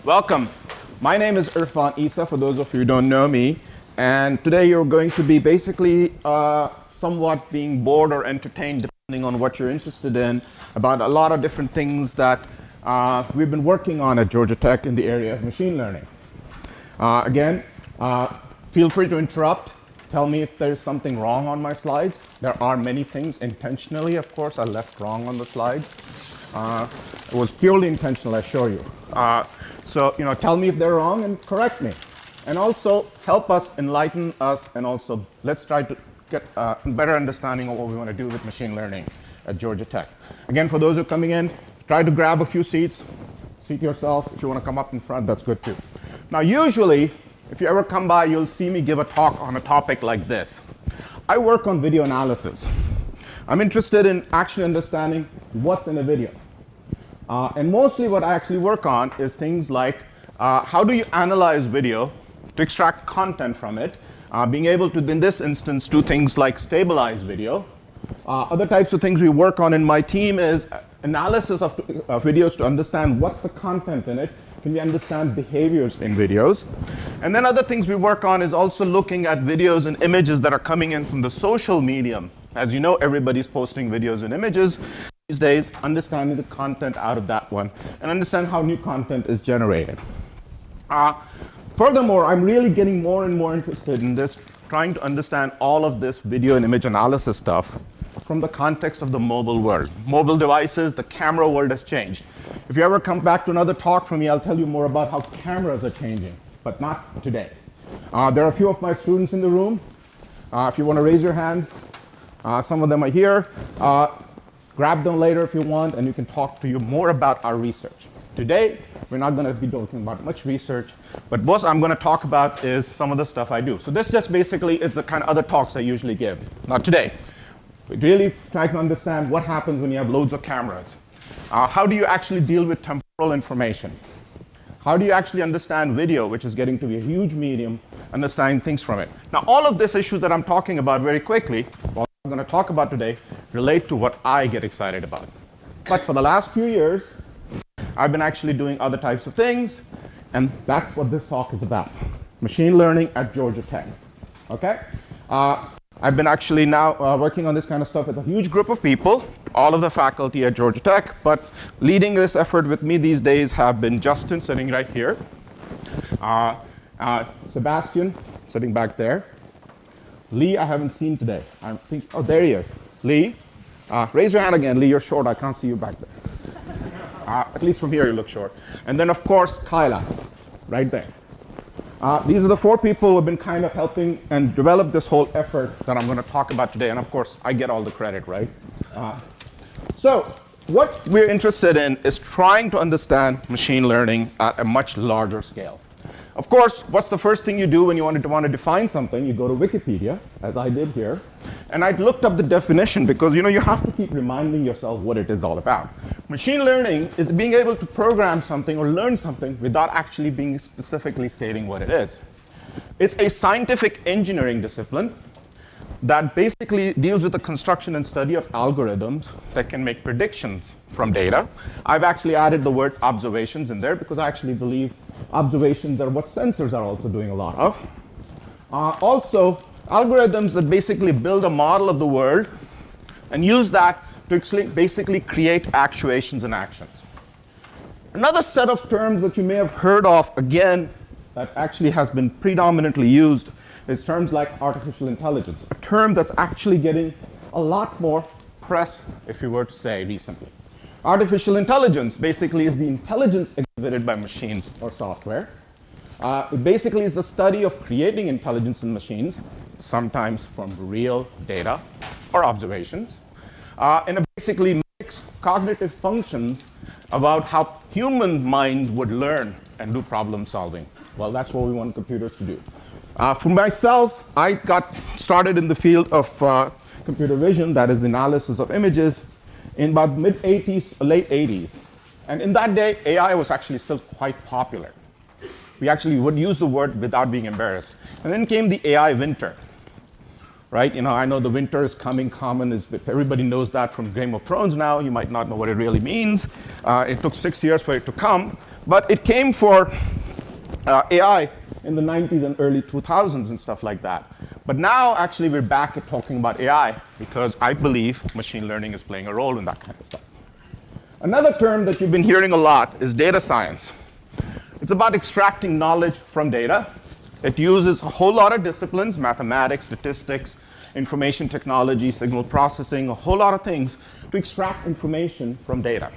Welcome. My name is Irfan Essa, for those of you who don't know me. And today you're going to be basically somewhat being bored or entertained, depending on what you're interested in, about a lot of different things that we've been working on at Georgia Tech in the area of machine learning. Again, feel free to interrupt. Tell me if there's something wrong on my slides. There are many things intentionally, of course, I left wrong on the slides. It was purely intentional, I assure you. So, tell me if they're wrong and correct me. And also help us, enlighten us, and also let's try to get a better understanding of what we want to do with machine learning at Georgia Tech. Again, for those who are coming in, try to grab a few seats. Seat yourself. If you want to come up in front, that's good too. Now, usually, if you ever come by, you'll see me give a talk on a topic like this. I work on video analysis. I'm interested in actually understanding what's in a video. And mostly what I actually work on is things like how do you analyze video to extract content from it, being able to, in this instance, do things like stabilize video. Other types of things we work on in my team is analysis of videos to understand what's the content in it. Can we understand behaviors in videos? And then other things we work on is also looking at videos and images that are coming in from the social medium. As you know, everybody's posting videos and images these days, understanding the content out of that one, and understand how new content is generated. Furthermore, I'm really getting more and more interested in this, trying to understand all of this video and image analysis stuff from the context of the mobile world. Mobile devices, the camera world has changed. If you ever come back to another talk from me, I'll tell you more about how cameras are changing, but not today. There are a few of my students in the room. If you want to raise your hands, some of them are here. Grab them later if you want, and you can talk to you more about our research. Today, we're not going to be talking about much research, but what I'm going to talk about is some of the stuff I do. So this just basically is the kind of other talks I usually give. Not today. We really try to understand what happens when you have loads of cameras. How do you actually deal with temporal information? How do you actually understand video, which is getting to be a huge medium, understanding things from it? Now, all of these issues that I'm talking about very quickly, what I'm going to talk about today, relate to what I get excited about. But for the last few years, I've been actually doing other types of things, and that's what this talk is about. Machine learning at Georgia Tech. Okay? I've been actually now working on this kind of stuff with a huge group of people, all of the faculty at Georgia Tech, but leading this effort with me these days have been Justin, sitting right here, Sebastian, sitting back there, Lee, I haven't seen today. I think, oh, there he is. Lee, raise your hand again. Lee, you're short. I can't see you back there. At least from here, you look short. And then, of course, Kyla, right there. These are the four people who have been kind of helping and develop this whole effort that I'm going to talk about today. And of course, I get all the credit, right? So what we're interested in is trying to understand machine learning at a much larger scale. Of course, what's the first thing you do when you want to define something? You go to Wikipedia, as I did here. And I looked up the definition because, you have to keep reminding yourself what it is all about. Machine learning is being able to program something or learn something without actually being specifically stating what it is. It's a scientific engineering discipline that basically deals with the construction and study of algorithms that can make predictions from data. I've actually added the word observations in there because I actually believe observations are what sensors are also doing a lot of. Also, algorithms that basically build a model of the world and use that to basically create actuations and actions. Another set of terms that you may have heard of, again, that actually has been predominantly used is terms like artificial intelligence, a term that's actually getting a lot more press, if you were to say, recently. Artificial intelligence basically is the intelligence exhibited by machines or software. It basically is the study of creating intelligence in machines, sometimes from real data or observations, and it basically makes cognitive functions about how human mind would learn and do problem solving. Well, that's what we want computers to do. For myself, I got started in the field of computer vision, that is the analysis of images, in about mid-80s, late 80s. And in that day, AI was actually still quite popular. We actually would use the word without being embarrassed. And then came the AI winter, right? I know the winter is coming common. Everybody knows that from Game of Thrones now. You might not know what it really means. It took 6 years for it to come. But it came for AI in the 90s and early 2000s and stuff like that. But now, actually, we're back at talking about AI because I believe machine learning is playing a role in that kind of stuff. Another term that you've been hearing a lot is data science. It's about extracting knowledge from data. It uses a whole lot of disciplines, mathematics, statistics, information technology, signal processing, a whole lot of things to extract information from data.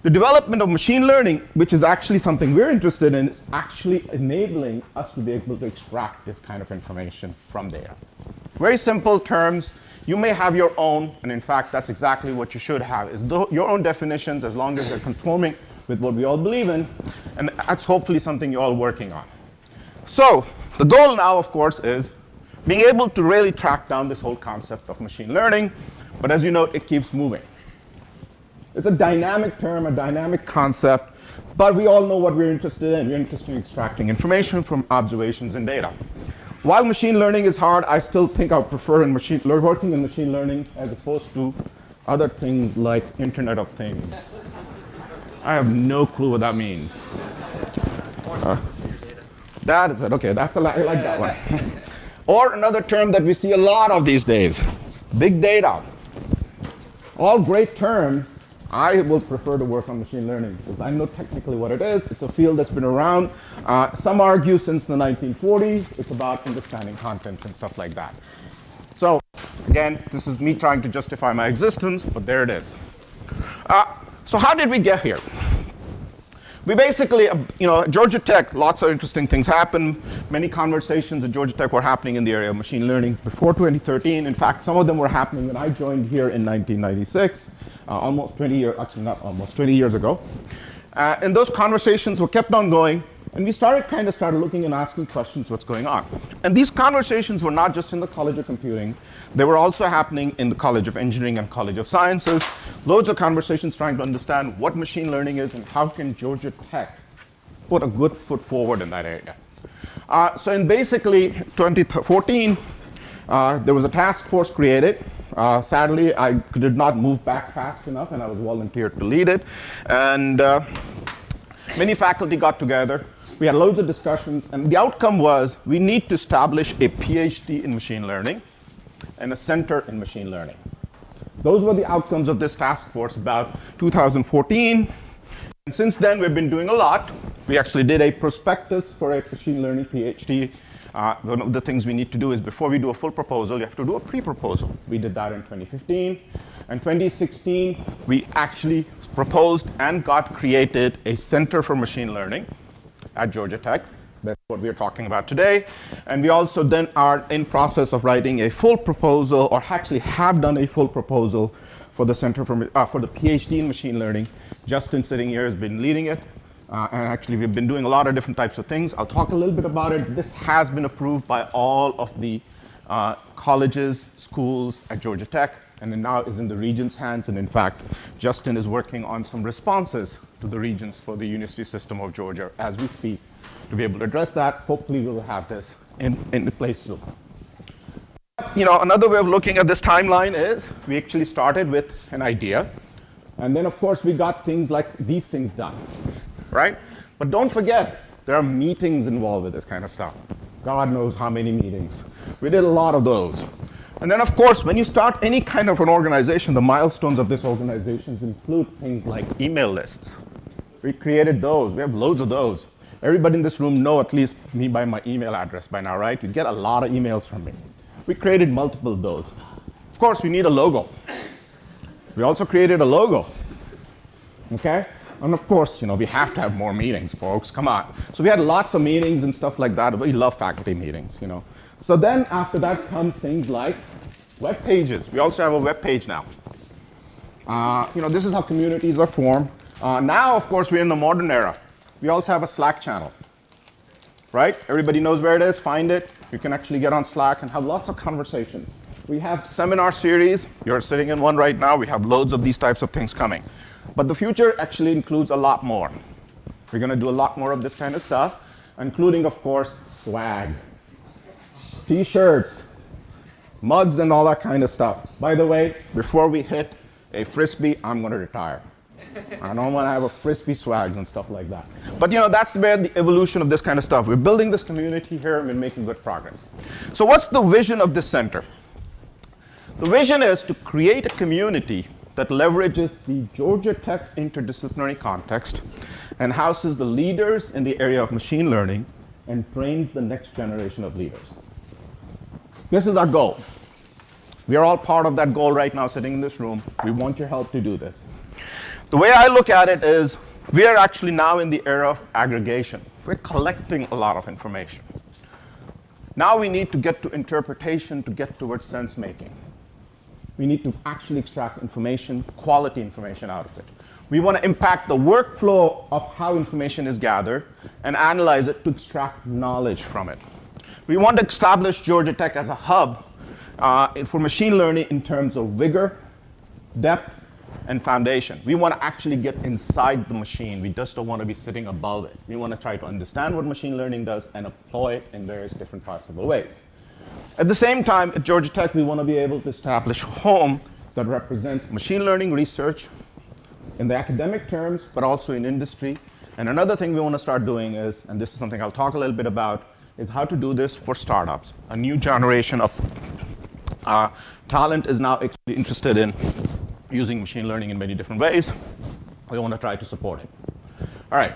The development of machine learning, which is actually something we're interested in, is actually enabling us to be able to extract this kind of information from data. Very simple terms. You may have your own, and in fact, that's exactly what you should have, is your own definitions as long as they're conforming with what we all believe in, and that's hopefully something you're all working on. So the goal now, of course, is being able to really track down this whole concept of machine learning, but as you know, it keeps moving. It's a dynamic term, a dynamic concept, but we all know what we're interested in. We're interested in extracting information from observations and data. While machine learning is hard, I still think I prefer working in machine learning as opposed to other things like Internet of Things. I have no clue what that means. That is it. Okay, I like that one. Or another term that we see a lot of these days, big data. All great terms. I will prefer to work on machine learning because I know technically what it is. It's a field that's been around. Some argue since the 1940s. It's about understanding content and stuff like that. So again, this is me trying to justify my existence, but there it is. So how did we get here? We basically, at Georgia Tech, lots of interesting things happened. Many conversations at Georgia Tech were happening in the area of machine learning before 2013. In fact, some of them were happening when I joined here in 1996, almost 20 years, actually not almost, 20 years ago. And those conversations were kept on going. And we started looking and asking questions, what's going on? And these conversations were not just in the College of Computing. They were also happening in the College of Engineering and College of Sciences. Loads of conversations trying to understand what machine learning is and how can Georgia Tech put a good foot forward in that area. So in basically 2014, there was a task force created. Sadly, I did not move back fast enough, and I was volunteered to lead it. And many faculty got together. We had loads of discussions, and the outcome was we need to establish a Ph.D. in machine learning and a center in machine learning. Those were the outcomes of this task force about 2014. And since then, we've been doing a lot. We actually did a prospectus for a machine learning Ph.D. One of the things we need to do is before we do a full proposal, you have to do a pre-proposal. We did that in 2015. In 2016, we actually proposed and got created a Center for Machine Learning at Georgia Tech. That's what we're talking about today. And we also then are in process of writing a full proposal, or actually have done a full proposal for the Center for the Ph.D. in Machine Learning. Justin sitting here has been leading it. And actually, we've been doing a lot of different types of things. I'll talk a little bit about it. This has been approved by all of the colleges, schools at Georgia Tech, and it now is in the Regents' hands. And in fact, Justin is working on some responses to the Regents for the University System of Georgia as we speak to be able to address that. Hopefully, we will have this in place soon. Another way of looking at this timeline is we actually started with an idea. And then, of course, we got things like these things done, right? But don't forget, there are meetings involved with this kind of stuff. God knows how many meetings. We did a lot of those. And then, of course, when you start any kind of an organization, the milestones of this organization include things like email lists. We created those. We have loads of those. Everybody in this room know at least me by my email address by now, right? You get a lot of emails from me. We created multiple of those. Of course, we need a logo. We also created a logo, okay? And of course, we have to have more meetings, folks. Come on. So we had lots of meetings and stuff like that. We love faculty meetings, So then after that comes things like web pages. We also have a web page now. This is how communities are formed. Now, of course, we're in the modern era. We also have a Slack channel, right? Everybody knows where it is. Find it. You can actually get on Slack and have lots of conversations. We have seminar series. You're sitting in one right now. We have loads of these types of things coming. But the future actually includes a lot more. We're going to do a lot more of this kind of stuff, including, of course, swag. T-shirts, mugs and all that kind of stuff. By the way, before we hit a Frisbee, I'm going to retire. I don't want to have a Frisbee swags and stuff like that. But that's where the evolution of this kind of stuff. We're building this community here and we're making good progress. So what's the vision of this center? The vision is to create a community that leverages the Georgia Tech interdisciplinary context and houses the leaders in the area of machine learning and trains the next generation of leaders. This is our goal. We are all part of that goal right now sitting in this room. We want your help to do this. The way I look at it is we are actually now in the era of aggregation. We're collecting a lot of information. Now we need to get to interpretation to get towards sense making. We need to actually extract information, quality information out of it. We want to impact the workflow of how information is gathered and analyze it to extract knowledge from it. We want to establish Georgia Tech as a hub for machine learning in terms of vigor, depth, and foundation. We want to actually get inside the machine. We just don't want to be sitting above it. We want to try to understand what machine learning does and apply it in various different possible ways. At the same time, at Georgia Tech, we want to be able to establish a home that represents machine learning research in the academic terms, but also in industry. And another thing we want to start doing is, and this is something I'll talk a little bit about, is how to do this for startups. A new generation of talent is now actually interested in using machine learning in many different ways. We want to try to support it. All right,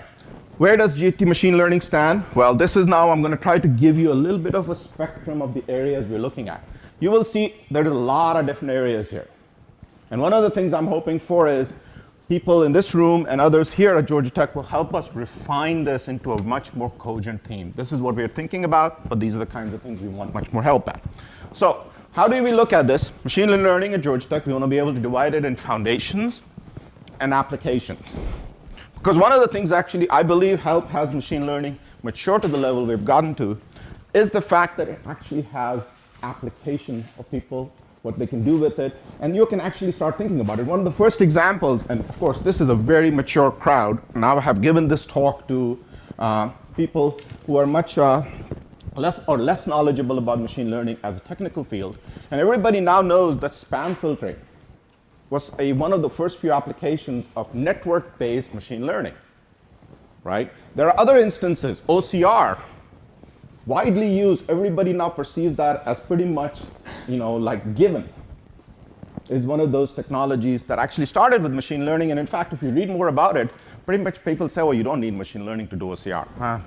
where does GT machine learning stand? Well, this is now, I'm going to try to give you a little bit of a spectrum of the areas we're looking at. You will see there's a lot of different areas here. And one of the things I'm hoping for is people in this room and others here at Georgia Tech will help us refine this into a much more cogent theme. This is what we're thinking about, but these are the kinds of things we want much more help at. So how do we look at this? Machine learning at Georgia Tech, we want to be able to divide it in foundations and applications. Because one of the things actually I believe has machine learning mature to the level we've gotten to is the fact that it actually has applications of people, what they can do with it, and you can actually start thinking about it. One of the first examples, and of course this is a very mature crowd, now I have given this talk to people who are much less knowledgeable about machine learning as a technical field, and everybody now knows that spam filtering was one of the first few applications of network-based machine learning, right? There are other instances, OCR, widely used, everybody now perceives that as pretty much, like given. Is one of those technologies that actually started with machine learning, and in fact, if you read more about it, pretty much people say, oh, you don't need machine learning to do OCR.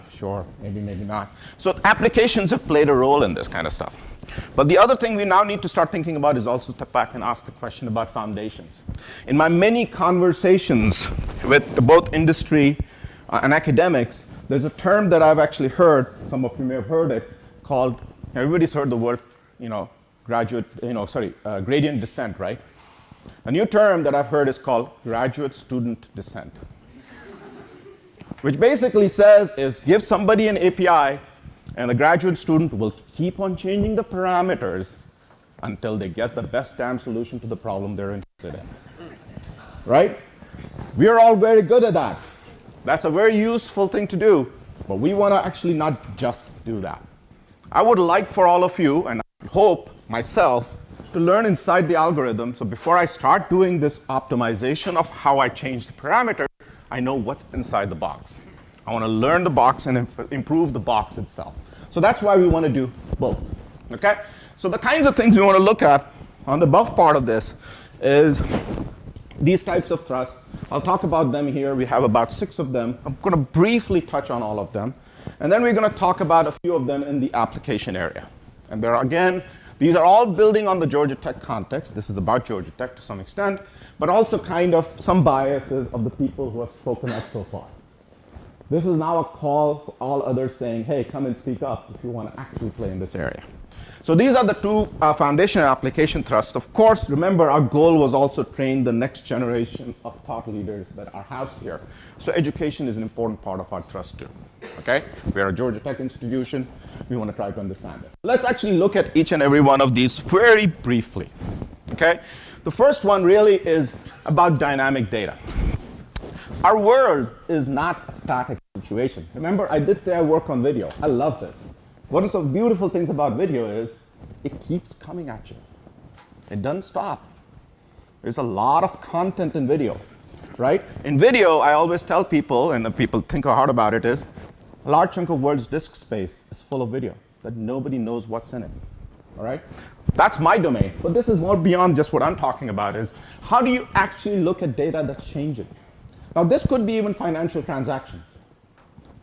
Sure, maybe not. So applications have played a role in this kind of stuff. But the other thing we now need to start thinking about is also step back and ask the question about foundations. In my many conversations with both industry and academics, there's a term that I've actually heard, some of you may have heard it, called, everybody's heard the word, gradient descent, right? A new term that I've heard is called graduate student descent, which basically says is give somebody an API and the graduate student will keep on changing the parameters until they get the best damn solution to the problem they're interested in, right? We are all very good at that. That's a very useful thing to do, but we want to actually not just do that. I would like for all of you, and I hope myself, to learn inside the algorithm, so before I start doing this optimization of how I change the parameters, I know what's inside the box. I want to learn the box and improve the box itself. So that's why we want to do both, okay? So the kinds of things we want to look at on the above part of this is these types of thrusts. I'll talk about them here. We have about 6 of them. I'm going to briefly touch on all of them. And then we're going to talk about a few of them in the application area. And there are, again, these are all building on the Georgia Tech context. This is about Georgia Tech to some extent, but also kind of some biases of the people who have spoken up so far. This is now a call for all others saying, hey, come and speak up if you want to actually play in this area. So these are the 2 foundation and application thrusts. Of course, remember, our goal was also train the next generation of thought leaders that are housed here. So education is an important part of our thrust too, okay? We are a Georgia Tech institution. We want to try to understand this. Let's actually look at each and every one of these very briefly, okay? The first one really is about dynamic data. Our world is not a static situation. Remember, I did say I work on video. I love this. One of the beautiful things about video is it keeps coming at you. It doesn't stop. There's a lot of content in video, right? In video, I always tell people, and the people think hard about it, is a large chunk of world's disk space is full of video that nobody knows what's in it, all right? That's my domain, but this is more beyond just what I'm talking about, is how do you actually look at data that's changing? Now, this could be even financial transactions.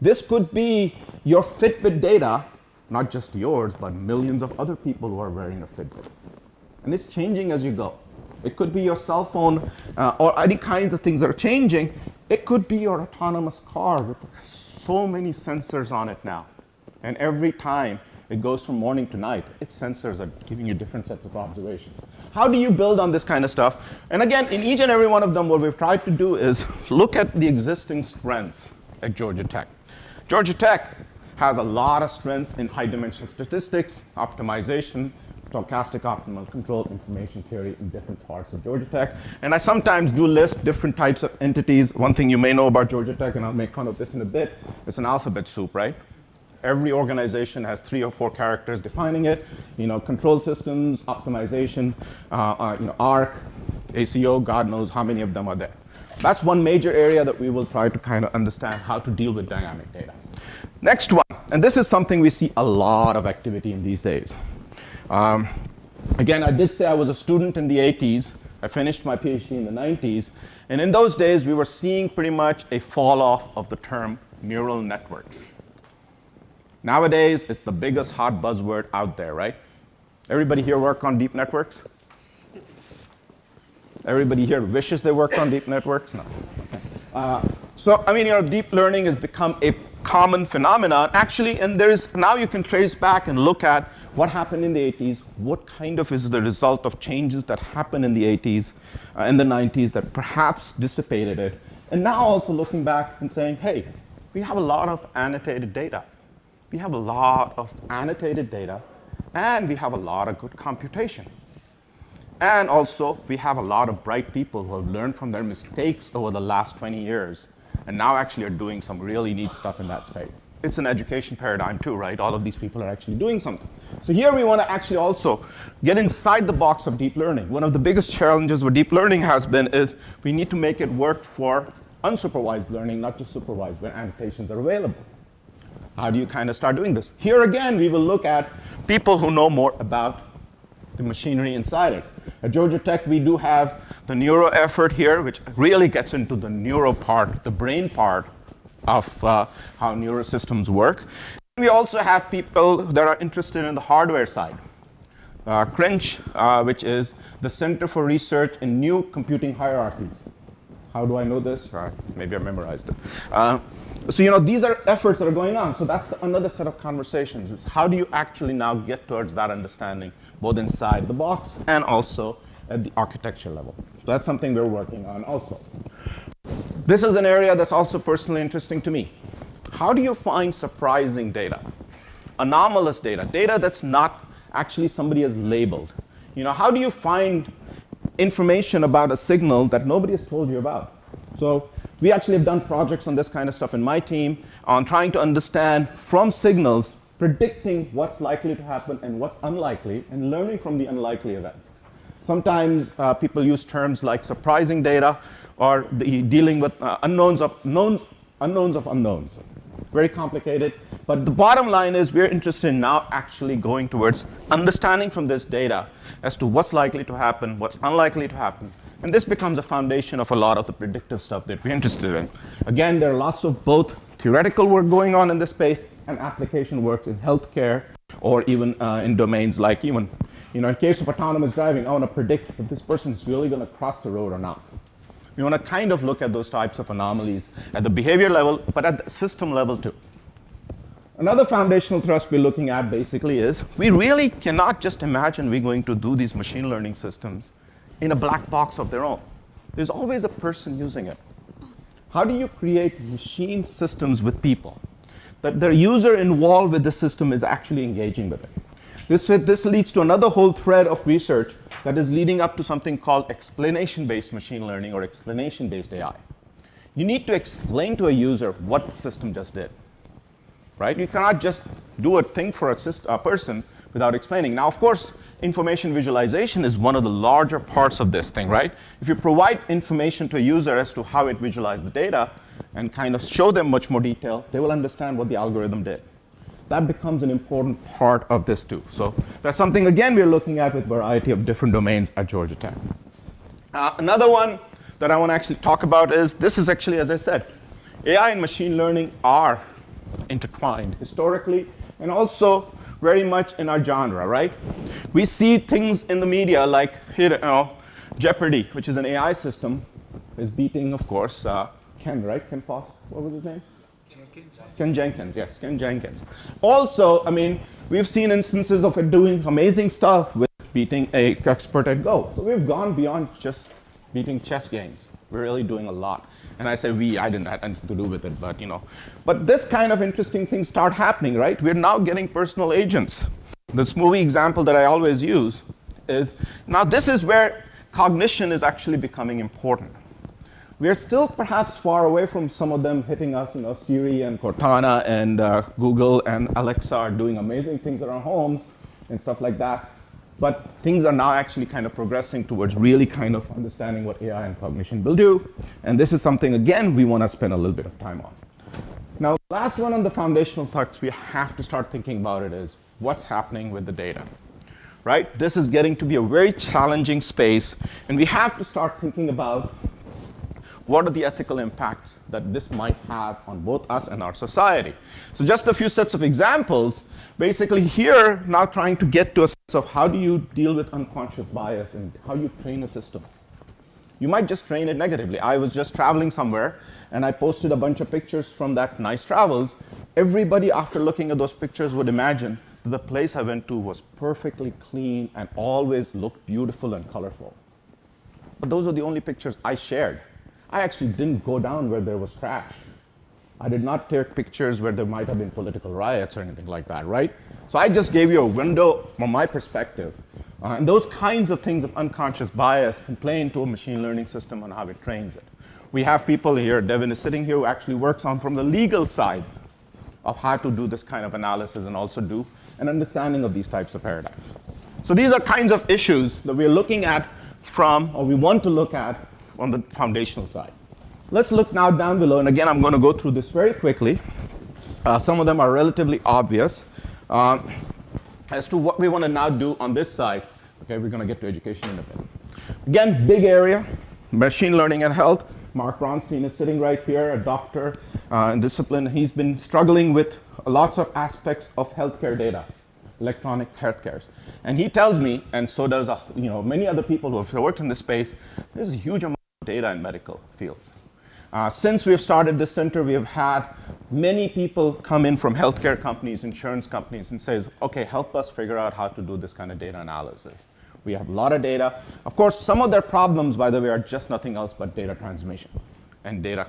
This could be your Fitbit data, not just yours, but millions of other people who are wearing a Fitbit. And it's changing as you go. It could be your cell phone or any kinds of things that are changing. It could be your autonomous car with so many sensors on it now. And every time it goes from morning to night, its sensors are giving you different sets of observations. How do you build on this kind of stuff? And again, in each and every one of them, what we've tried to do is look at the existing strengths at Georgia Tech. Georgia Tech has a lot of strengths in high-dimensional statistics, optimization, stochastic optimal control, information theory in different parts of Georgia Tech. And I sometimes do list different types of entities. One thing you may know about Georgia Tech, and I'll make fun of this in a bit, it's an alphabet soup, right? Every organization has 3 or 4 characters defining it. You know, control systems, optimization, ARC, ACO, God knows how many of them are there. That's one major area that we will try to kind of understand how to deal with dynamic data. Next one, and this is something we see a lot of activity in these days. Again, I did say I was a student in the 80s. I finished my Ph.D. in the 90s. And in those days, we were seeing pretty much a fall off of the term neural networks. Nowadays, it's the biggest hot buzzword out there, right? Everybody here work on deep networks? Everybody here wishes they worked on deep networks? No. Okay. So, I mean, deep learning has become a common phenomenon, actually, and now you can trace back and look at what happened in the 80s, what kind of is the result of changes that happened in the 80s and the 90s that perhaps dissipated it. And now also looking back and saying, hey, we have a lot of annotated data. We have a lot of annotated data, and we have a lot of good computation. And also, we have a lot of bright people who have learned from their mistakes over the last 20 years and now actually are doing some really neat stuff in that space. It's an education paradigm too, right? All of these people are actually doing something. So here we want to actually also get inside the box of deep learning. One of the biggest challenges with deep learning has been is we need to make it work for unsupervised learning, not just supervised, when annotations are available. How do you kind of start doing this? Here again, we will look at people who know more about the machinery inside it. At Georgia Tech, we do have the neuro effort here, which really gets into the neuro part, the brain part of how neurosystems work. We also have people that are interested in the hardware side. CRINCH, which is the Center for Research in New Computing Hierarchies. How do I know this? Maybe I memorized it. So these are efforts that are going on. So that's another set of conversations, is how do you actually now get towards that understanding, both inside the box and also at the architecture level. So that's something we're working on also. This is an area that's also personally interesting to me. How do you find surprising data? Anomalous data, data that's not actually somebody has labeled. How do you find information about a signal that nobody has told you about? So we actually have done projects on this kind of stuff in my team on trying to understand from signals, predicting what's likely to happen and what's unlikely, and learning from the unlikely events. Sometimes people use terms like surprising data or dealing with unknowns of unknowns. Very complicated. But the bottom line is we're interested in now actually going towards understanding from this data as to what's likely to happen, what's unlikely to happen. And this becomes a foundation of a lot of the predictive stuff that we're interested in. Again, there are lots of both theoretical work going on in this space and application works in healthcare or even in domains like even, in case of autonomous driving, I want to predict if this person is really going to cross the road or not. We want to kind of look at those types of anomalies at the behavior level, but at the system level too. Another foundational thrust we're looking at basically is we really cannot just imagine we're going to do these machine learning systems in a black box of their own. There's always a person using it. How do you create machine systems with people? That the user involved with the system is actually engaging with it. This leads to another whole thread of research that is leading up to something called explanation-based machine learning or explanation-based AI. You need to explain to a user what the system just did, right? You cannot just do a thing for a person, without explaining. Now, of course, information visualization is one of the larger parts of this thing, right? If you provide information to a user as to how it visualized the data and kind of show them much more detail, they will understand what the algorithm did. That becomes an important part of this too. So that's something, again, we're looking at with a variety of different domains at Georgia Tech. Another one that I want to actually talk about is, this is actually, as I said, AI and machine learning are intertwined historically and also very much in our genre, right? We see things in the media like here, Jeopardy, which is an AI system, is beating, of course, Ken, right? Ken Foss, what was his name? Ken Jenkins, yes, Ken Jenkins. Also, I mean, we've seen instances of it doing amazing stuff with beating an expert at Go. So we've gone beyond just beating chess games. We're really doing a lot. And I say we, I didn't have anything to do with it, but But this kind of interesting things start happening, right? We're now getting personal agents. This movie example that I always use is, now this is where cognition is actually becoming important. We are still perhaps far away from some of them hitting us, Siri and Cortana and Google and Alexa are doing amazing things in our homes and stuff like that. But things are now actually kind of progressing towards really kind of understanding what AI and cognition will do. And this is something, again, we want to spend a little bit of time on. Now, the last one on the foundational thoughts we have to start thinking about it is what's happening with the data, right? This is getting to be a very challenging space, and we have to start thinking about what are the ethical impacts that this might have on both us and our society. So just a few sets of examples. Basically here, now trying to get to a sense of how do you deal with unconscious bias and how you train a system. You might just train it negatively. I was just traveling somewhere, and I posted a bunch of pictures from that nice travels. Everybody, after looking at those pictures, would imagine that the place I went to was perfectly clean and always looked beautiful and colorful. But those are the only pictures I shared. I actually didn't go down where there was trash. I did not take pictures where there might have been political riots or anything like that, right? So I just gave you a window from my perspective. And those kinds of things of unconscious bias can play into a machine learning system on how it trains it. We have people here, Devin is sitting here, who actually works on from the legal side of how to do this kind of analysis and also do an understanding of these types of paradigms. So these are kinds of issues that we're looking at from, or we want to look at on the foundational side. Let's look now down below, and again, I'm going to go through this very quickly. Some of them are relatively obvious as to what we want to now do on this side. Okay, we're going to get to education in a bit. Again, big area, machine learning and health. Mark Bronstein is sitting right here, a doctor in discipline. He's been struggling with lots of aspects of healthcare data, electronic healthcare. And he tells me, and so does many other people who have worked in this space, there's a huge amount of data in medical fields. Since we've started this center, we have had many people come in from healthcare companies, insurance companies, and says, okay, help us figure out how to do this kind of data analysis. We have a lot of data. Of course, some of their problems, by the way, are just nothing else but data transmission and data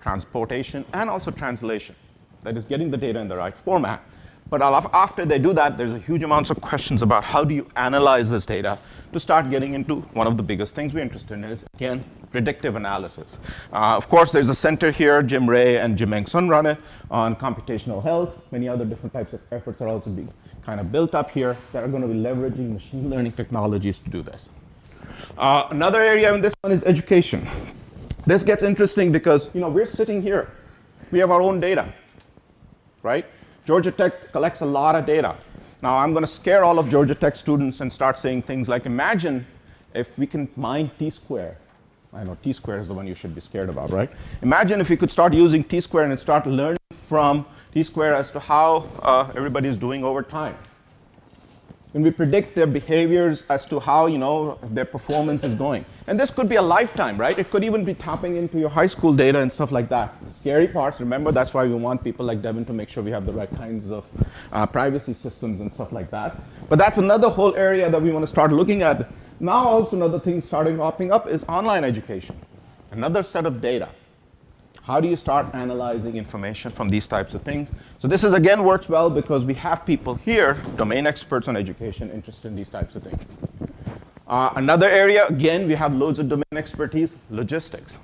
transportation and also translation. That is getting the data in the right format. But after they do that, there's a huge amounts of questions about how do you analyze this data to start getting into one of the biggest things we're interested in is, again, predictive analysis. Of course, there's a center here, Jim Ray and Jim Eng Sun run it, on computational health. Many other different types of efforts are also being kind of built up here that are going to be leveraging machine learning technologies to do this. Another area in this one is education. This gets interesting because we're sitting here. We have our own data, right? Georgia Tech collects a lot of data. Now, I'm going to scare all of Georgia Tech students and start saying things like, imagine if we can mine T-square. I know T-square is the one you should be scared about, right? Imagine if we could start using T-square and start learning from T-square as to how everybody is doing over time. When we predict their behaviors as to how their performance is going. And this could be a lifetime, right? It could even be tapping into your high school data and stuff like that. The scary parts, remember, that's why we want people like Devin to make sure we have the right kinds of privacy systems and stuff like that. But that's another whole area that we want to start looking at. Now also another thing starting popping up is online education. Another set of data. How do you start analyzing information from these types of things? So this is, again, works well because we have people here, domain experts on education, interested in these types of things. Another area, again, we have loads of domain expertise, logistics.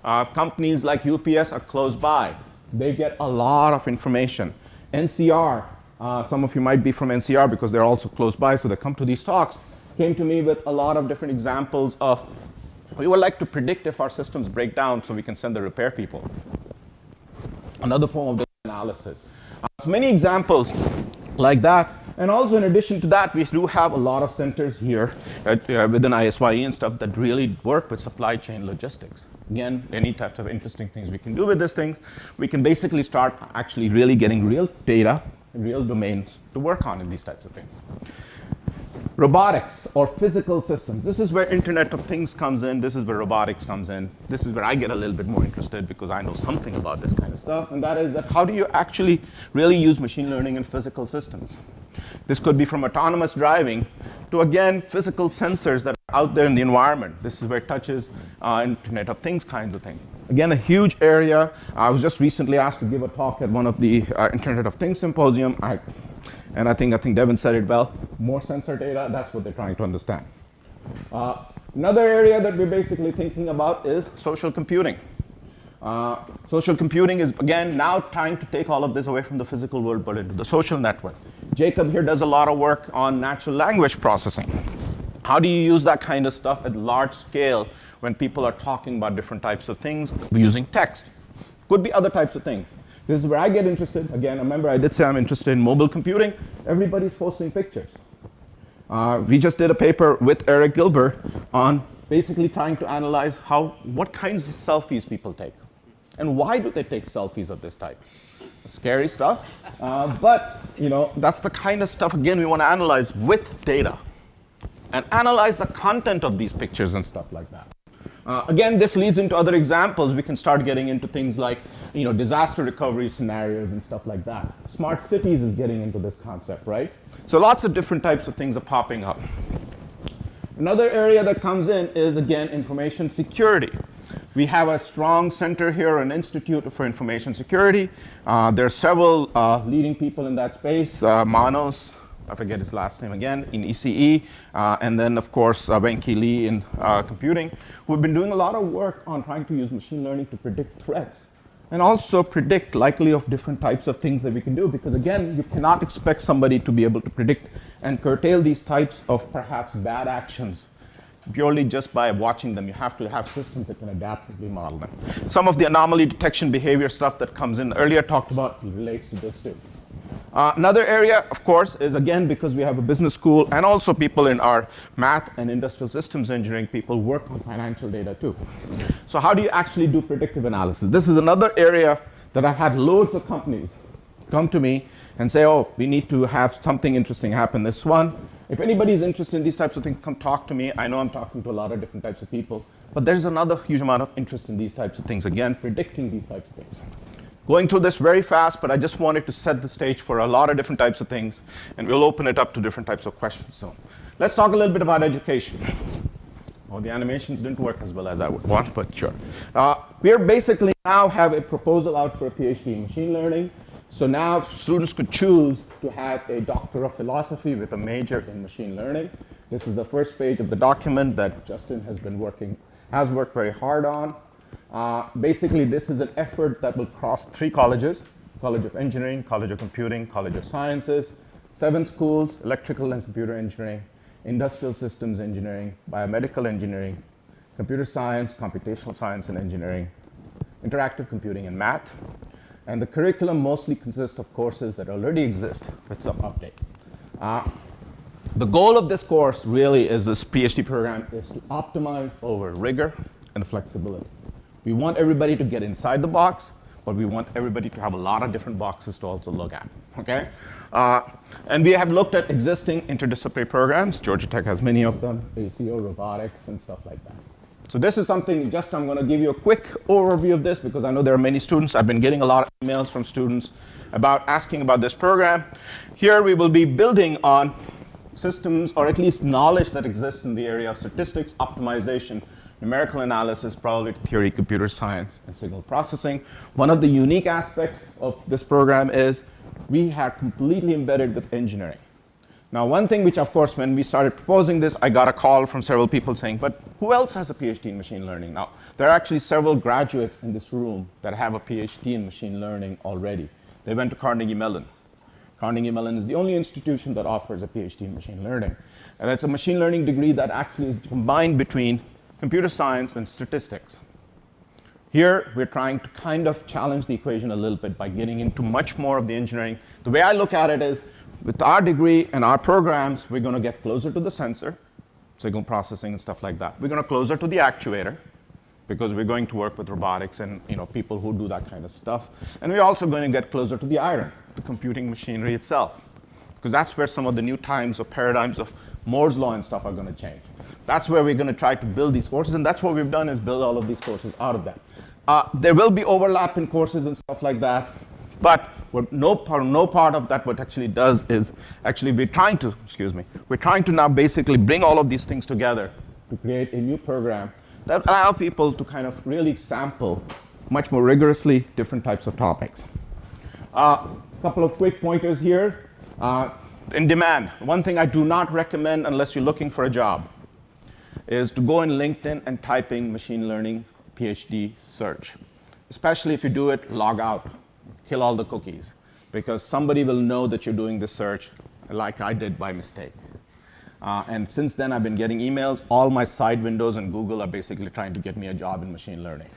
Companies like UPS are close by. They get a lot of information. NCR some of you might be from NCR because they're also close by, so they come to these talks, came to me with a lot of different examples of, we would like to predict if our systems break down so we can send the repair people. Another form of data analysis. So many examples like that. And also in addition to that, we do have a lot of centers here within ISYE and stuff that really work with supply chain logistics. Again, any types of interesting things we can do with this thing. We can basically start actually really getting real data, real domains to work on in these types of things. Robotics or physical systems. This is where Internet of Things comes in. This is where robotics comes in. This is where I get a little bit more interested because I know something about this kind of stuff. And that is that how do you actually really use machine learning in physical systems? This could be from autonomous driving to, again, physical sensors that are out there in the environment. This is where it touches Internet of Things kinds of things. Again, a huge area. I was just recently asked to give a talk at one of the Internet of Things symposium. And I think Devin said it well. More sensor data, that's what they're trying to understand. Another area that we're basically thinking about is social computing. Social computing is, again, now trying to take all of this away from the physical world, but into the social network. Jacob here does a lot of work on natural language processing. How do you use that kind of stuff at large scale when people are talking about different types of things using text? Could be other types of things. This is where I get interested. Again, remember I did say I'm interested in mobile computing. Everybody's posting pictures. We just did a paper with Eric Gilbert on basically trying to analyze what kinds of selfies people take. And why do they take selfies of this type? Scary stuff. But that's the kind of stuff, again, we want to analyze with data. And analyze the content of these pictures and stuff like that. Again, this leads into other examples. We can start getting into things like disaster recovery scenarios and stuff like that. Smart cities is getting into this concept, right? So lots of different types of things are popping up. Another area that comes in is, again, information security. We have a strong center here, an Institute for Information Security. There are several leading people in that space. Manos, I forget his last name again, in ECE, and then, of course, Wenki Lee in computing, who have been doing a lot of work on trying to use machine learning to predict threats and also predict likely of different types of things that we can do, because, again, you cannot expect somebody to be able to predict and curtail these types of perhaps bad actions purely just by watching them. You have to have systems that can adaptively model them. Some of the anomaly detection behavior stuff that comes in earlier talked about relates to this too. Another area, of course, is, again, because we have a business school and also people in our math and industrial systems engineering people work on financial data too. So how do you actually do predictive analysis? This is another area that I've had loads of companies come to me and say, oh, we need to have something interesting happen. This one, if anybody's interested in these types of things, come talk to me. I know I'm talking to a lot of different types of people, but there's another huge amount of interest in these types of things. Again, predicting these types of things. Going through this very fast, but I just wanted to set the stage for a lot of different types of things, and we'll open it up to different types of questions soon. Let's talk a little bit about education. Oh, the animations didn't work as well as I would want, but sure. We are basically now have a proposal out for a PhD in machine learning. So now students could choose to have a Doctor of Philosophy with a major in machine learning. This is the first page of the document that Justin has worked very hard on. Basically, this is an effort that will cross 3 colleges: College of Engineering, College of Computing, College of Sciences, 7 schools: electrical and computer engineering, industrial systems engineering, biomedical engineering, computer science, computational science and engineering, interactive computing and math. And the curriculum mostly consists of courses that already exist with some update. The goal of this course really is this PhD program is to optimize over rigor and flexibility. We want everybody to get inside the box, but we want everybody to have a lot of different boxes to also look at, okay? And we have looked at existing interdisciplinary programs. Georgia Tech has many of them, ACO, robotics, and stuff like that. So this is something, I'm going to give you a quick overview of this because I know there are many students. I've been getting a lot of emails from students asking about this program. Here we will be building on systems, or at least knowledge that exists in the area of statistics, optimization, numerical analysis, probability theory, computer science, and signal processing. One of the unique aspects of this program is we have completely embedded with engineering. Now, one thing which, of course, when we started proposing this, I got a call from several people saying, but who else has a PhD in machine learning? Now, there are actually several graduates in this room that have a PhD in machine learning already. They went to Carnegie Mellon. Carnegie Mellon is the only institution that offers a PhD in machine learning. And it's a machine learning degree that actually is combined between computer science and statistics. Here, we're trying to kind of challenge the equation a little bit by getting into much more of the engineering. The way I look at it is, with our degree and our programs, we're going to get closer to the sensor, signal processing and stuff like that. We're going to closer to the actuator, because we're going to work with robotics and people who do that kind of stuff. And we're also going to get closer to the iron, the computing machinery itself, because that's where some of the new times or paradigms of Moore's law and stuff are going to change. That's where we're going to try to build these courses, and that's what we've done, is build all of these courses out of that. There will be overlap in courses and stuff like that, but no part of that what actually does is actually we're trying to now basically bring all of these things together to create a new program that allow people to kind of really sample much more rigorously different types of topics. A couple of quick pointers here. In demand, one thing I do not recommend unless you're looking for a job is to go in LinkedIn and type in machine learning PhD search. Especially if you do it, log out, kill all the cookies, because somebody will know that you're doing this search like I did by mistake. And since then, I've been getting emails. All my side windows in Google are basically trying to get me a job in machine learning.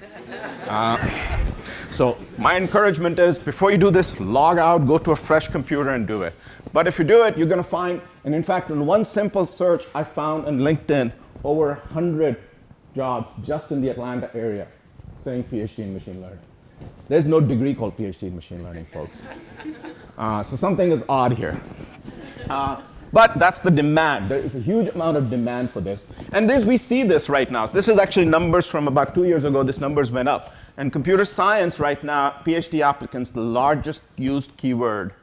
So my encouragement is, before you do this, log out, go to a fresh computer and do it. But if you do it, you're going to find, and in fact, in one simple search, I found on LinkedIn over 100 jobs just in the Atlanta area saying PhD in machine learning. There's no degree called PhD in machine learning, folks. So something is odd here. But that's the demand. There is a huge amount of demand for this. And we see this right now. This is actually numbers from about 2 years ago. This numbers went up. And computer science right now, PhD applicants, the largest used keyword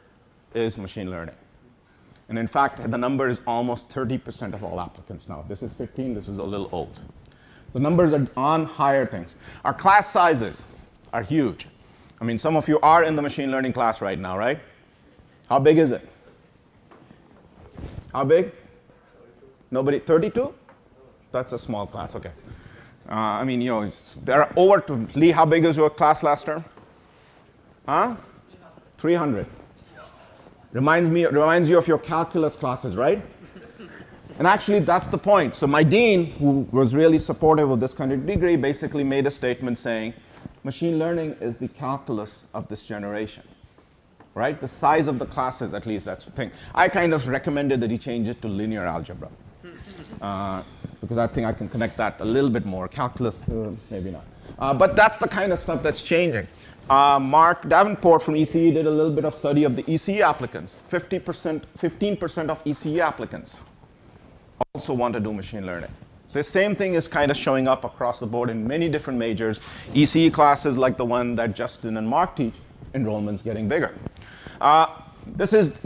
is machine learning. And in fact, the number is almost 30% of all applicants now. This is 15, this is a little old. The numbers are on higher things. Our class sizes are huge. I mean, some of you are in the machine learning class right now, right? How big is it? How big? Nobody? 32? That's a small class, okay. I mean, there are over to, Lee, how big is your class last term? Huh? 300. Reminds you of your calculus classes, right? And actually, that's the point. So my dean, who was really supportive of this kind of degree, basically made a statement saying, machine learning is the calculus of this generation. Right? The size of the classes, at least, that's the thing. I kind of recommended that he change it to linear algebra. Because I think I can connect that a little bit more. Calculus, maybe not. But that's the kind of stuff that's changing. Mark Davenport from ECE did a little bit of study of the ECE applicants. 15% of ECE applicants also want to do machine learning. The same thing is kind of showing up across the board in many different majors. ECE classes like the one that Justin and Mark teach, enrollment's getting bigger. This is,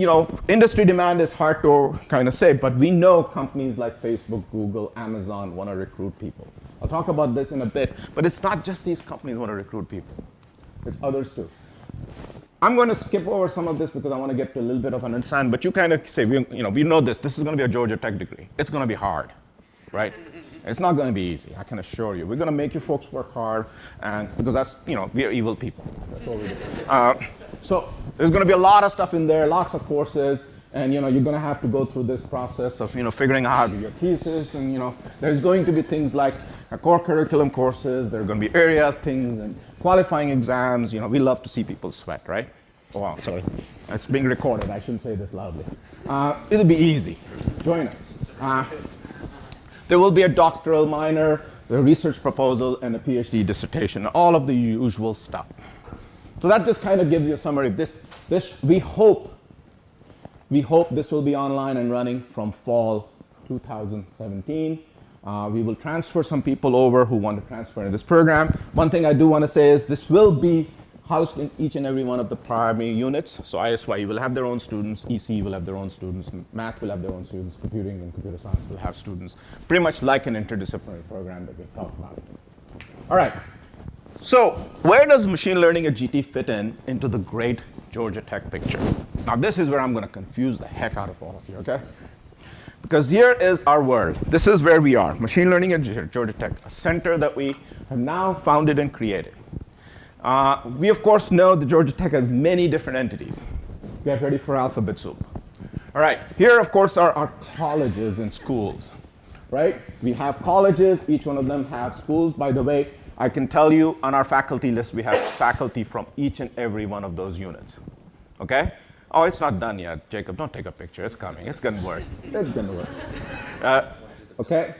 industry demand is hard to kind of say, but we know companies like Facebook, Google, Amazon want to recruit people. I'll talk about this in a bit, but it's not just these companies want to recruit people. It's others too. I'm going to skip over some of this because I want to get to a little bit of an understanding, but you kind of say, we know this. This is going to be a Georgia Tech degree. It's going to be hard, right? It's not going to be easy, I can assure you. We're going to make you folks work hard, and because that's, we are evil people. That's what we do. So there's going to be a lot of stuff in there, lots of courses, and you're going to have to go through this process of figuring out how to do your thesis, and there's going to be things like core curriculum courses. There are going to be area things and qualifying exams. We love to see people sweat, right? Oh, wow, sorry, it's being recorded. I shouldn't say this loudly. It'll be easy. Join us. There will be a doctoral minor, a research proposal, and a PhD dissertation, all of the usual stuff. So that just kind of gives you a summary of this. We hope this will be online and running from fall 2017. We will transfer some people over who want to transfer in this program. One thing I do want to say is this will be housed in each and every one of the primary units. So ISY will have their own students, ECE will have their own students, math will have their own students, computing and computer science will have students, pretty much like an interdisciplinary program that we talked about. All right, so where does machine learning at GT fit into the great Georgia Tech picture? Now this is where I'm going to confuse the heck out of all of you, okay? Because here is our world. This is where we are, machine learning at Georgia Tech, a center that we have now founded and created. We, of course, know that Georgia Tech has many different entities. Get ready for alphabet soup. All right, here, of course, are our colleges and schools, right? We have colleges. Each one of them have schools. By the way, I can tell you on our faculty list, we have faculty from each and every one of those units, okay? Oh, it's not done yet. Jacob, don't take a picture. It's coming. It's getting worse. It's getting worse. Okay?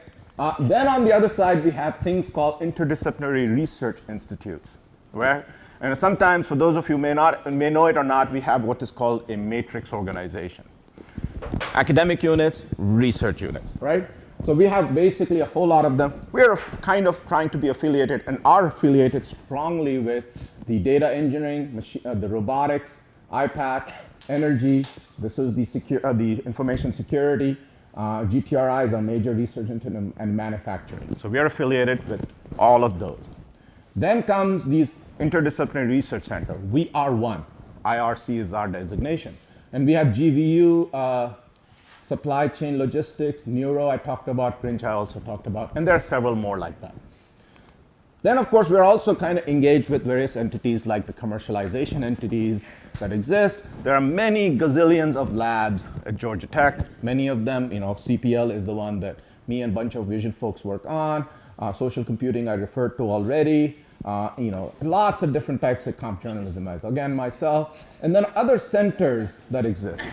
Then on the other side, we have things called interdisciplinary research institutes, where, and sometimes, for those of you who may know it or not, we have what is called a matrix organization. Academic units, research units, right? So we have basically a whole lot of them. We're kind of trying to be affiliated and are affiliated strongly with the data engineering, the robotics, IPAC, energy. This is the information security. GTRI is a major research into and manufacturing. So we are affiliated with all of those. Then comes these Interdisciplinary Research Center. We are one. IRC is our designation. And we have GVU, supply chain logistics, neuro I talked about, Cringe I also talked about, and there are several more like that. Then, of course, we're also kind of engaged with various entities like the commercialization entities that exist. There are many gazillions of labs at Georgia Tech. Many of them, CPL is the one that me and a bunch of vision folks work on. Social computing I referred to already. Lots of different types of comp journalism. Again, myself. And then other centers that exist.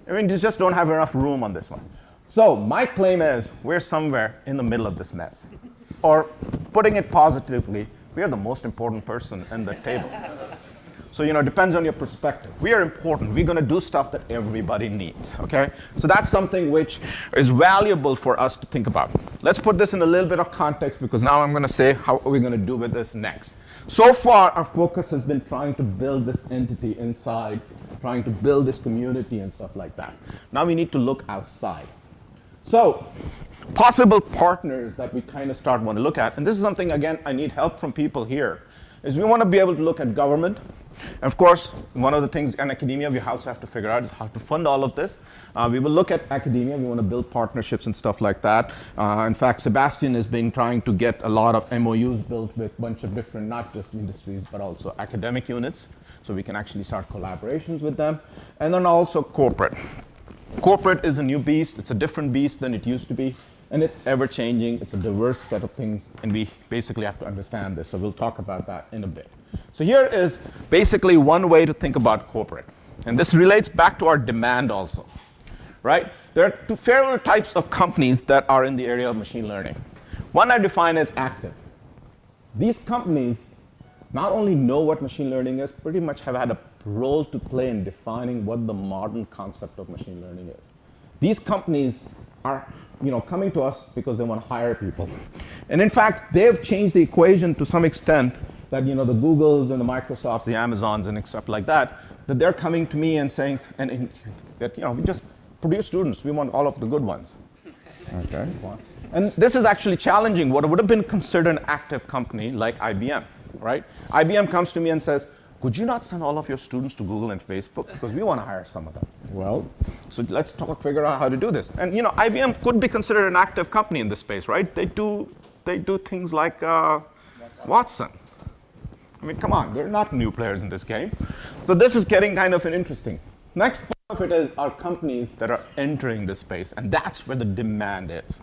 I mean, you just don't have enough room on this one. So my claim is we're somewhere in the middle of this mess. Or putting it positively, we are the most important person in the table. So, it depends on your perspective. We are important. We're going to do stuff that everybody needs, okay? So that's something which is valuable for us to think about. Let's put this in a little bit of context because now I'm going to say how are we going to do with this next. So far, our focus has been trying to build this entity inside, trying to build this community and stuff like that. Now we need to look outside. So, possible partners that we kind of want to look at, and this is something, again, I need help from people here, is we want to be able to look at government. And of course, one of the things in academia we also have to figure out is how to fund all of this. We will look at academia. We want to build partnerships and stuff like that. In fact, Sebastian has been trying to get a lot of MOUs built with a bunch of different, not just industries, but also academic units, so we can actually start collaborations with them. And then also corporate. Corporate is a new beast. It's a different beast than it used to be. And it's ever-changing. It's a diverse set of things, and we basically have to understand this. So we'll talk about that in a bit. So here is basically one way to think about corporate. And this relates back to our demand also, right? There are several types of companies that are in the area of machine learning. One I define as active. These companies not only know what machine learning is, pretty much have had a role to play in defining what the modern concept of machine learning is. These companies are coming to us because they want to hire people. And in fact, they've changed the equation to some extent that, the Googles and the Microsofts, the Amazons and stuff like that they're coming to me and saying, that, we just produce students. We want all of the good ones. Okay. And this is actually challenging what would have been considered an active company like IBM, right? IBM comes to me and says, could you not send all of your students to Google and Facebook? Because we want to hire some of them. Well, so let's figure out how to do this. And IBM could be considered an active company in this space, right? They do things like Watson. I mean, come on, they're not new players in this game. So this is getting kind of an interesting. Next part of it is our companies that are entering this space, and that's where the demand is,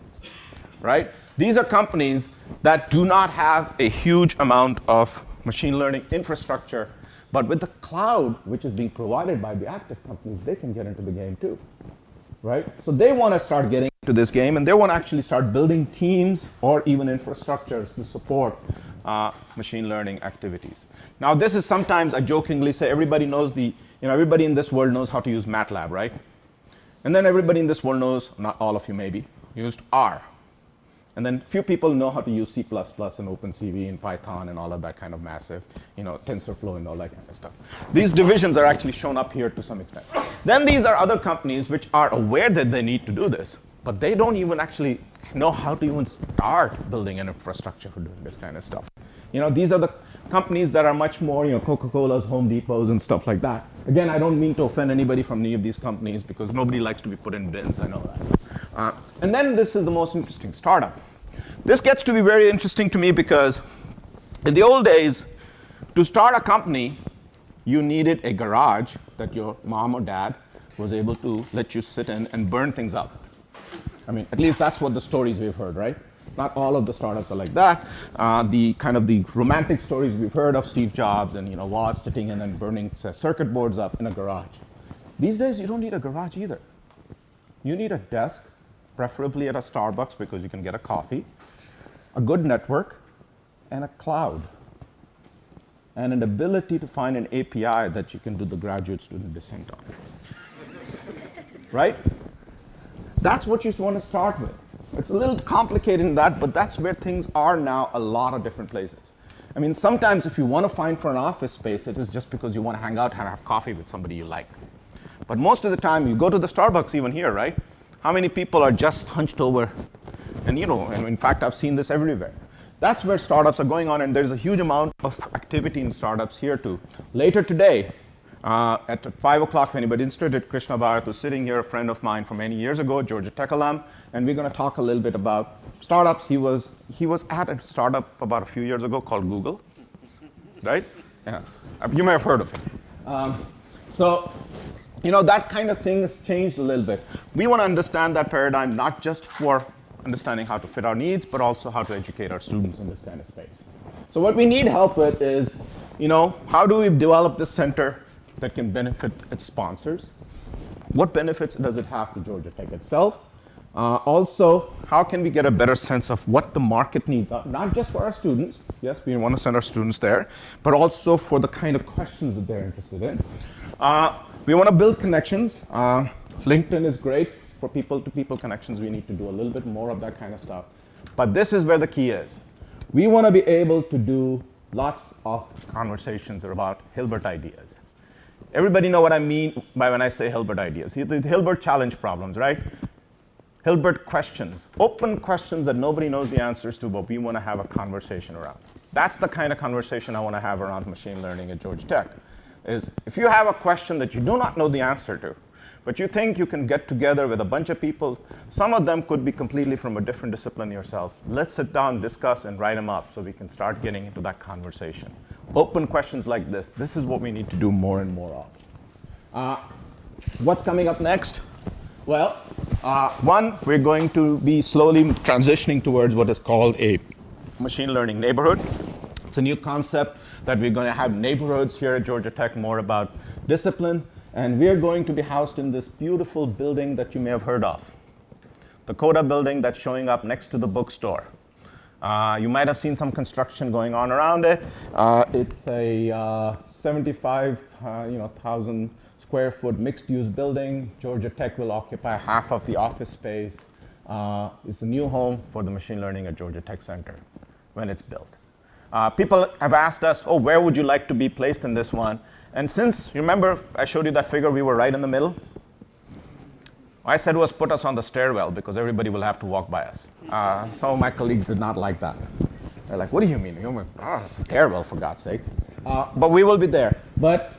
right? These are companies that do not have a huge amount of machine learning infrastructure, but with the cloud, which is being provided by the active companies, they can get into the game too, right? So they want to start getting into this game, and they want to actually start building teams or even infrastructures to support machine learning activities. Now, this is sometimes, I jokingly say, everybody knows everybody in this world knows how to use MATLAB, right? And then everybody in this world knows, not all of you maybe, used R. And then few people know how to use C++ and OpenCV and Python and all of that kind of massive, TensorFlow and all that kind of stuff. These divisions are actually shown up here to some extent. Then these are other companies which are aware that they need to do this, but they don't even actually know how to even start building an infrastructure for doing this kind of stuff. These are the companies that are much more, Coca-Cola's, Home Depots and stuff like that. Again, I don't mean to offend anybody from any of these companies because nobody likes to be put in bins, I know that. And then this is the most interesting, startup. This gets to be very interesting to me because in the old days, to start a company, you needed a garage that your mom or dad was able to let you sit in and burn things up. I mean, at least that's what the stories we've heard, right? Not all of the startups are like that. The romantic stories we've heard of Steve Jobs and Woz sitting in and burning circuit boards up in a garage. These days, you don't need a garage either. You need a desk, preferably at a Starbucks because you can get a coffee, a good network, and a cloud, and an ability to find an API that you can do the graduate student descent on. Right? That's what you want to start with. It's a little complicated in that, but that's where things are now a lot of different places. I mean, sometimes if you want to find for an office space, it is just because you want to hang out and have coffee with somebody you like. But most of the time, you go to the Starbucks even here, right? How many people are just hunched over? And and in fact, I've seen this everywhere. That's where startups are going on, and there's a huge amount of activity in startups here too. Later today, at 5 o'clock, if anybody's interested, Krishna Bharat was sitting here, a friend of mine from many years ago, Georgia Tech alum, and we're going to talk a little bit about startups. He was at a startup about a few years ago called Google, right? Yeah, you may have heard of it. That kind of thing has changed a little bit. We want to understand that paradigm not just for understanding how to fit our needs, but also how to educate our students in this kind of space. So what we need help with is, how do we develop this center that can benefit its sponsors? What benefits does it have to Georgia Tech itself? Also, how can we get a better sense of what the market needs are, not just for our students, yes, we want to send our students there, but also for the kind of questions that they're interested in. We want to build connections. LinkedIn is great for people-to-people connections. We need to do a little bit more of that kind of stuff. But this is where the key is. We want to be able to do lots of conversations about Hilbert ideas. Everybody know what I mean by when I say Hilbert ideas. The Hilbert challenge problems, right? Hilbert questions, open questions that nobody knows the answers to, but we want to have a conversation around. That's the kind of conversation I want to have around machine learning at Georgia Tech. Is if you have a question that you do not know the answer to, but you think you can get together with a bunch of people, some of them could be completely from a different discipline yourself. Let's sit down, discuss, and write them up so we can start getting into that conversation. Open questions like this is what we need to do more and more of. What's coming up next? Well, one, we're going to be slowly transitioning towards what is called a machine learning neighborhood. It's a new concept that we're going to have neighborhoods here at Georgia Tech, more about discipline. And we're going to be housed in this beautiful building that you may have heard of. The Coda building that's showing up next to the bookstore. You might have seen some construction going on around it. It's a 75,000 square foot mixed use building. Georgia Tech will occupy half of the office space. It's a new home for the machine learning at Georgia Tech Center when it's built. People have asked us, where would you like to be placed in this one? And since, you remember, I showed you that figure, we were right in the middle. I said was put us on the stairwell because everybody will have to walk by us. Some of my colleagues did not like that. They're like, what do you mean? Stairwell, for God's sakes. But we will be there. But,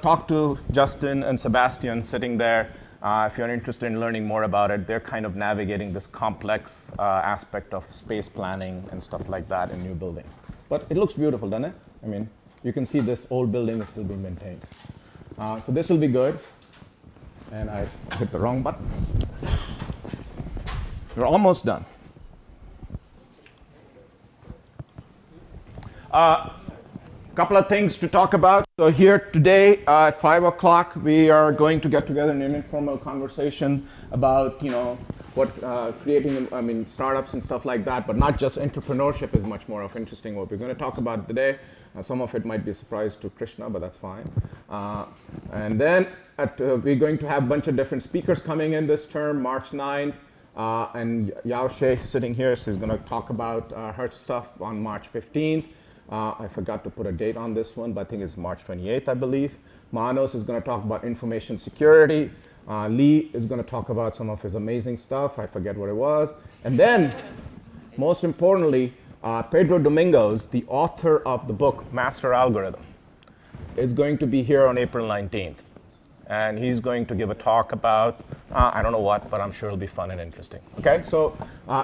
talk to Justin and Sebastian sitting there. If you're interested in learning more about it, they're kind of navigating this complex aspect of space planning and stuff like that in new buildings. But it looks beautiful, doesn't it? I mean, you can see this old building is still being maintained. So this will be good. And I hit the wrong button. We're almost done. Couple of things to talk about. So here today at 5 o'clock, we are going to get together in an informal conversation about, what creating, startups and stuff like that, but not just entrepreneurship is much more of interesting what we're going to talk about today. Some of it might be a surprise to Krishna, but that's fine. And then we're going to have a bunch of different speakers coming in this term, March 9th. And Yao She sitting here is going to talk about her stuff on March 15th. I forgot to put a date on this one, but I think it's March 28th, I believe. Manos is going to talk about information security. Lee is going to talk about some of his amazing stuff. I forget what it was. And then, most importantly, Pedro Domingos, the author of the book, Master Algorithm, is going to be here on April 19th. And he's going to give a talk about, I don't know what, but I'm sure it'll be fun and interesting. Okay, so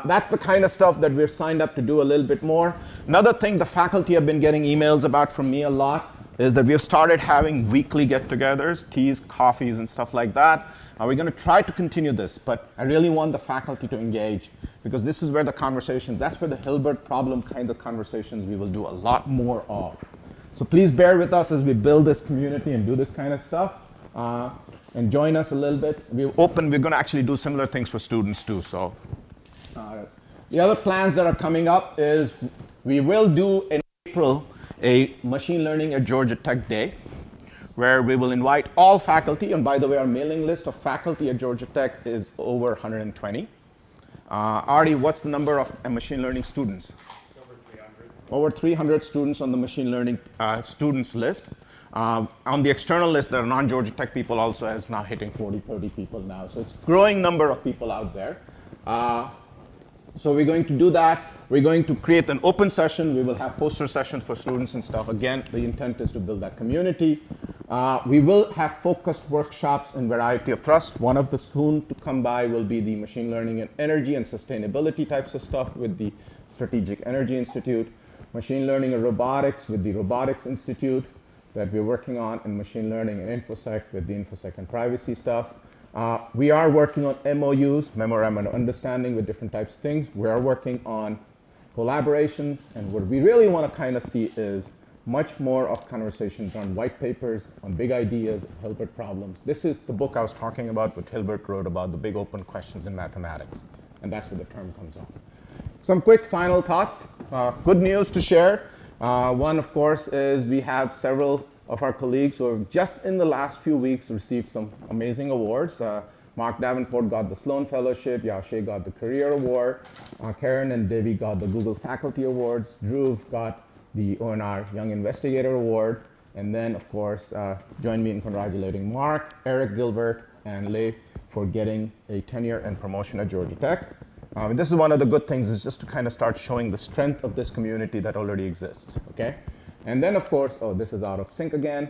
that's the kind of stuff that we're signed up to do a little bit more. Another thing the faculty have been getting emails about from me a lot is that we have started having weekly get-togethers, teas, coffees, and stuff like that. We're going to try to continue this, but I really want the faculty to engage, because this is where the conversations, that's where the Hilbert problem kind of conversations we will do a lot more of. So please bear with us as we build this community and do this kind of stuff. And join us a little bit. We're going to actually do similar things for students too. So the other plans that are coming up is we will do in April a machine learning at Georgia Tech Day, where we will invite all faculty. And by the way, our mailing list of faculty at Georgia Tech is over 120. Artie, what's the number of machine learning students? Over 300. Over 300 students on the machine learning students list. On the external list, there are non-Georgia Tech people also, is now hitting 40, 30 people now. So it's a growing number of people out there. So we're going to do that. We're going to create an open session. We will have poster sessions for students and stuff. Again, the intent is to build that community. We will have focused workshops in variety of thrusts. One of the soon to come by will be the machine learning and energy and sustainability types of stuff with the Strategic Energy Institute. Machine learning and robotics with the Robotics Institute that we're working on, and machine learning and InfoSec with the InfoSec and privacy stuff. We are working on MOUs, memorandum of understanding, with different types of things. We are working on collaborations, and what we really want to kind of see is much more of conversations on white papers, on big ideas, Hilbert problems. This is the book I was talking about, what Hilbert wrote about the big open questions in mathematics, and that's where the term comes on. Some quick final thoughts. Good news to share. One, of course, is we have several of our colleagues who have just in the last few weeks received some amazing awards. Mark Davenport got the Sloan Fellowship, Yao Shea got the Career Award, Karen and Devi got the Google Faculty Awards, Dhruv got the ONR Young Investigator Award, and then, of course, join me in congratulating Mark, Eric Gilbert, and Leigh for getting a tenure and promotion at Georgia Tech. This is one of the good things, is just to kind of start showing the strength of this community that already exists, okay? And then, of course, this is out of sync again.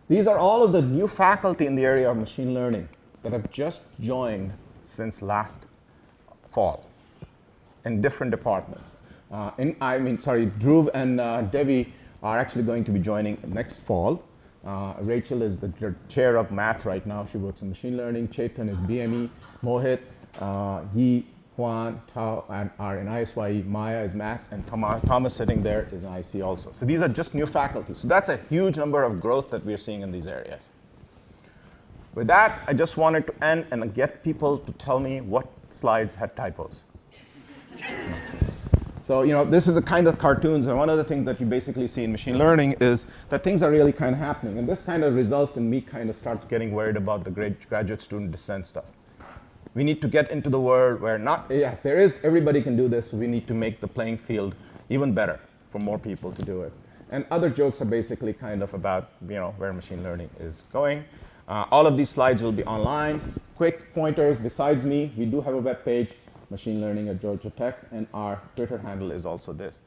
These are all of the new faculty in the area of machine learning that have just joined since last fall in different departments. Dhruv and Devi are actually going to be joining next fall. Rachel is the chair of math right now. She works in machine learning. Chetan is BME. Mohit, Yi, Juan, Tao, and are in ISYE. Maya is math, and Thomas sitting there is in IC also. So these are just new faculty. So that's a huge number of growth that we're seeing in these areas. With that, I just wanted to end and get people to tell me what slides had typos. So, this is a kind of cartoons, and one of the things that you basically see in machine learning is that things are really kind of happening. And this kind of results in me kind of start getting worried about the graduate student dissent stuff. We need to get into the world where everybody can do this. We need to make the playing field even better for more people to do it. And other jokes are basically kind of about, where machine learning is going. All of these slides will be online. Quick pointers, besides me, we do have a web page, Machine Learning at Georgia Tech, and our Twitter handle is also this.